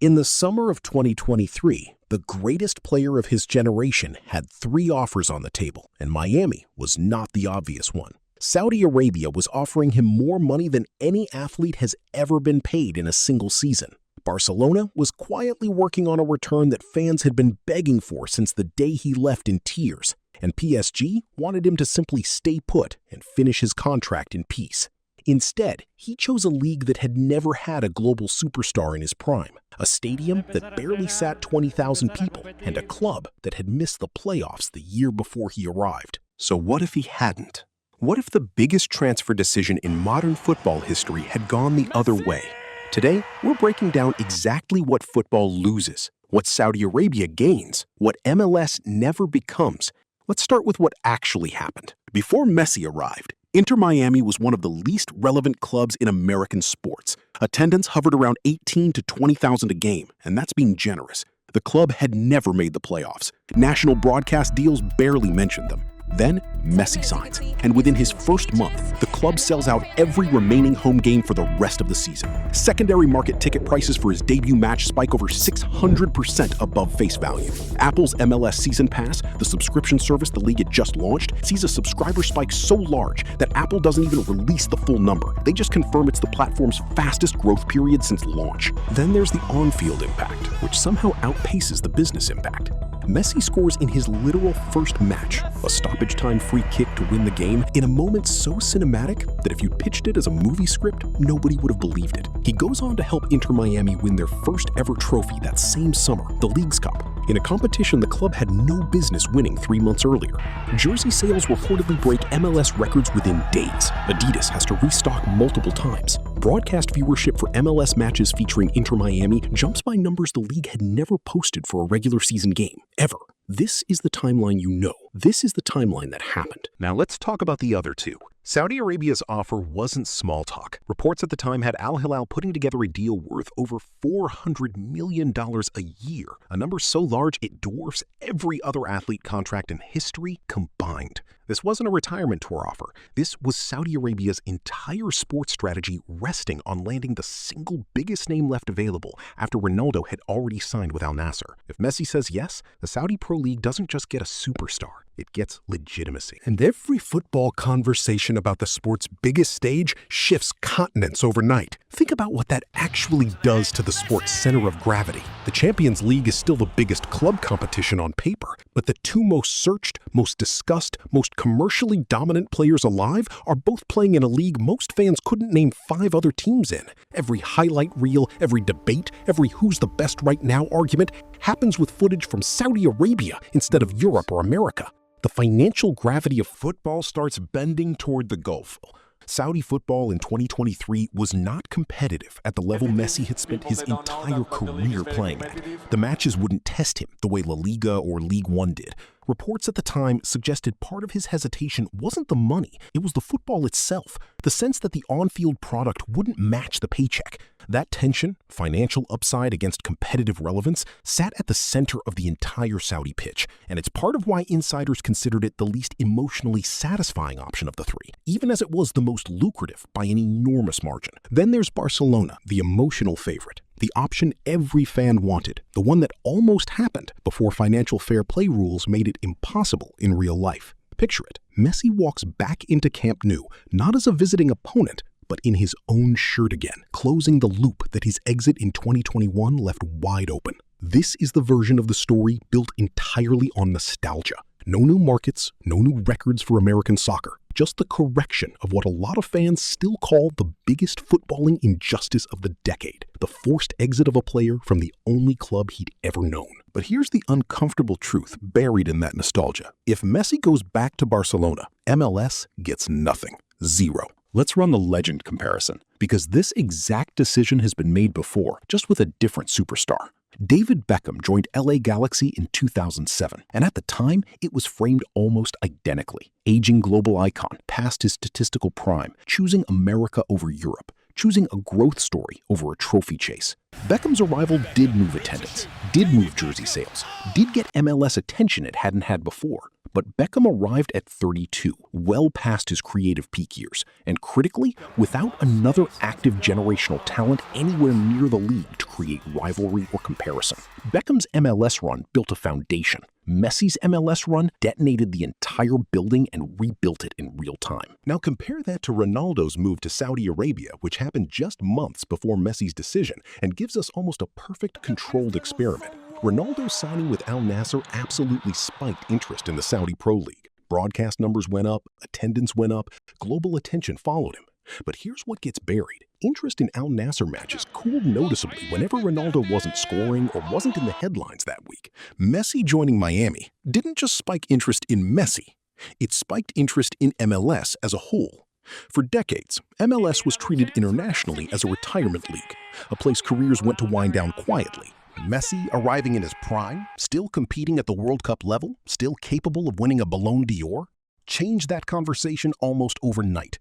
In the summer of 2023, the greatest player of his generation had 3 offers on the table, and Miami was not the obvious one. Saudi Arabia was offering him more money than any athlete has ever been paid in a single season. Barcelona was quietly working on a return that fans had been begging for since the day he left in tears, and PSG wanted him to simply stay put and finish his contract in peace. Instead, he chose a league that had never had a global superstar in his prime, a stadium that barely sat 20,000 people, and a club that had missed the playoffs the year before he arrived. So what if he hadn't? What if the biggest transfer decision in modern football history had gone the other way? Today, we're breaking down exactly what football loses, what Saudi Arabia gains, what MLS never becomes. Let's start with what actually happened. Before Messi arrived, Inter Miami was one of the least relevant clubs in American sports. Attendance hovered around 18 to 20,000 a game, and that's being generous. The club had never made the playoffs. National broadcast deals barely mentioned them. Then, Messi signs, and within his first month, the club sells out every remaining home game for the rest of the season. Secondary market ticket prices for his debut match spike over 600% above face value. Apple's MLS Season Pass, the subscription service the league had just launched, sees a subscriber spike so large that Apple doesn't even release the full number. They just confirm it's the platform's fastest growth period since launch. Then there's the on-field impact, which somehow outpaces the business impact. Messi scores in his literal first match, a stoppage-time free kick to win the game, in a moment so cinematic that if you pitched it as a movie script, nobody would have believed it. He goes on to help Inter Miami win their first ever trophy that same summer, the Leagues Cup, in a competition the club had no business winning 3 months earlier. Jersey sales reportedly break MLS records within days. Adidas has to restock multiple times. Broadcast viewership for MLS matches featuring Inter Miami jumps by numbers the league had never posted for a regular season game, ever. This is the timeline you know. This is the timeline that happened. Now let's talk about the other two. Saudi Arabia's offer wasn't small talk. Reports at the time had Al-Hilal putting together a deal worth over $400 million a year, a number so large it dwarfs every other athlete contract in history combined. This wasn't a retirement tour offer. This was Saudi Arabia's entire sports strategy resting on landing the single biggest name left available after Ronaldo had already signed with Al-Nassr. If Messi says yes, the Saudi Pro League doesn't just get a superstar. It gets legitimacy. And every football conversation about the sport's biggest stage shifts continents overnight. Think about what that actually does to the sport's center of gravity. The Champions League is still the biggest club competition on paper, but the 2 most searched, most discussed, most commercially dominant players alive are both playing in a league most fans couldn't name 5 other teams in. Every highlight reel, every debate, every who's the best right now argument happens with footage from Saudi Arabia instead of Europe or America. The financial gravity of football starts bending toward the Gulf. Saudi football in 2023 was not competitive at the level Messi had spent his entire career playing at. The matches wouldn't test him the way La Liga or League One did. Reports at the time suggested part of his hesitation wasn't the money, it was the football itself, the sense that the on-field product wouldn't match the paycheck. That tension, financial upside against competitive relevance, sat at the center of the entire Saudi pitch, and it's part of why insiders considered it the least emotionally satisfying option of the 3, even as it was the most lucrative by an enormous margin. Then there's Barcelona, the emotional favorite. The option every fan wanted, the one that almost happened before financial fair play rules made it impossible in real life. Picture it, Messi walks back into Camp Nou, not as a visiting opponent, but in his own shirt again, closing the loop that his exit in 2021 left wide open. This is the version of the story built entirely on nostalgia. No new markets, no new records for American soccer, just the correction of what a lot of fans still call the biggest footballing injustice of the decade, the forced exit of a player from the only club he'd ever known. But here's the uncomfortable truth buried in that nostalgia. If Messi goes back to Barcelona, MLS gets nothing. Zero. Let's run the legend comparison, because this exact decision has been made before, just with a different superstar. David Beckham joined LA Galaxy in 2007, and at the time, it was framed almost identically. Aging global icon, past his statistical prime, choosing America over Europe, choosing a growth story over a trophy chase. Beckham's arrival did move attendance, did move jersey sales, did get MLS attention it hadn't had before. But Beckham arrived at 32, well past his creative peak years, and critically, without another active generational talent anywhere near the league to create rivalry or comparison. Beckham's MLS run built a foundation. Messi's MLS run detonated the entire building and rebuilt it in real time. Now compare that to Ronaldo's move to Saudi Arabia, which happened just months before Messi's decision, and gives us almost a perfect controlled experiment. Ronaldo's signing with Al-Nassr absolutely spiked interest in the Saudi Pro League. Broadcast numbers went up, attendance went up, global attention followed him. But here's what gets buried. Interest in Al-Nassr matches cooled noticeably whenever Ronaldo wasn't scoring or wasn't in the headlines that week. Messi joining Miami didn't just spike interest in Messi, it spiked interest in MLS as a whole. For decades, MLS was treated internationally as a retirement league, a place careers went to wind down quietly. Messi arriving in his prime, still competing at the World Cup level, still capable of winning a Ballon d'Or? Changed that conversation almost overnight.